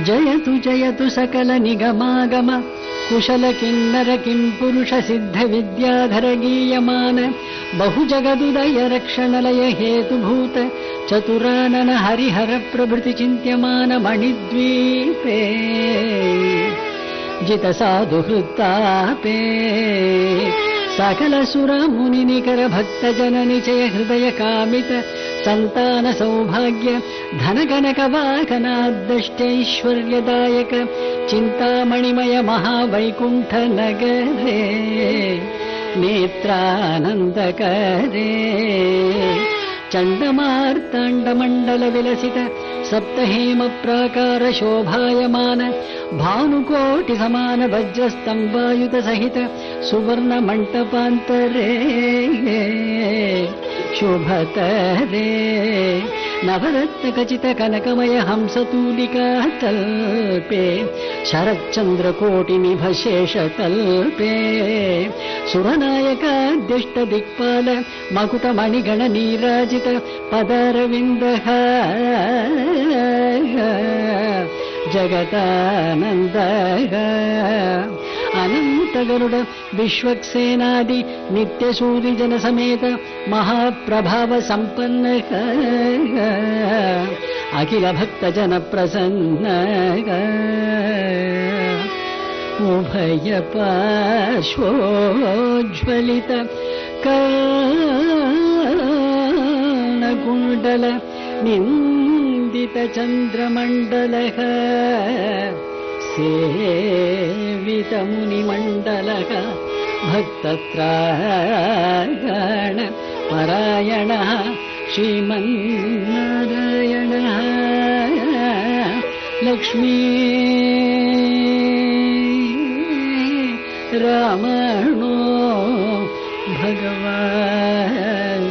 ಜಯತು ಜಯತು ಸಕಲ ನಿಗಮಾಗಮ ಕುಶಲ ಕಿನ್ನರ ಕಿಂ ಪುರುಷ ಸಿದ್ಧ ವಿದ್ಯಾಧರ ಗೀಯಮಾನ ಬಹು ಜಗದುದಯ ರಕ್ಷಣಲಯ ಹೇತುಭೂತ ಚತುರಾನನ ಹರಿಹರ ಪ್ರಭೃತಿ ಚಿಂತ್ಯಮಾನ ಮಣಿದ್ವೀಪೇ ಜಿತ ಸಾಧು ಹೃತ್ತಾಪೇ ಸಕಲ ಸುರ ಮುನಿ ನಿಕರ ಭಕ್ತ ಜನ ನಿಚಯ ಹೃದಯ ಕಾಮಿತ ಸಂತಾನ ಸೌಭಾಗ್ಯ ಧನ ಕನಕ ವಾಹನಾದಷ್ಟೈಶ್ವರ್ಯದಾಯಕ ಚಿಂತಾಮಣಿಮಯ ಮಹಾವೈಕುಂಠ ನಗರೇ ನೇತ್ರಾನಂದಕರೇ ಚಂಡಮಾರ್ತಾಂಡ ಮಂಡಲ ವಿಲಸಿತ ಸಪ್ತಹೇಮ ಪ್ರಾಕಾರ ಶೋಭಾಯಮಾನ ಭಾನುಕೋಟಿ ಸಮಾನ ವಜ್ರಸ್ತಂಭಾಯುತ ಸಹಿತ ಸುವರ್ಣ ಮಂಟಪಾಂತರೇ ಶೋಭತರೇ ನವರತ್ನ ಖಚಿತ ಕನಕಮಯ ಹಂಸತೂಲಿಕಾ ತಲ್ಪೆ ಶರಚ್ಚಂದ್ರಕೋಟಿ ನಿಭ ಶೇಷ ತಲ್ಪೆ ಸುರನಾಯಕ ದಿಷ್ಟ ದಿಕ್ಪಾಲ ಮಕುಟ ಮಣಿಗಣ ನೀರಾಜಿತ ಪದರವಿಂದ ಜಗತಾನಂದ ಅನಂತ ಗರುಡ ವಿಶ್ವಕ್ಸೇನಾದಿ ನಿತ್ಯ ಸೂರಿ ಜನ ಸಮೇತ ಮಹಾಪ್ರಭಾವ ಸಂಪನ್ನ ಅಖಿಲ ಭಕ್ತ ಜನ ಪ್ರಸನ್ನ ಉಭಯ ಪಾರ್ಶ್ವೋಜ್ವಲಿತ ಕರ್ಣಕುಂಡಲ ನಿಂದಿತ ಚಂದ್ರಮಂಡಲ ಸೇವಿತ ಮುನಿಮಂಡಲ ಭಕ್ತತ್ರಾಯಣ ಪರಾಯಣ ಶ್ರೀಮನ್ನಾರಾಯಣ ಲಕ್ಷ್ಮೀ ರಾಮಣೋ ಭಗವಾನ್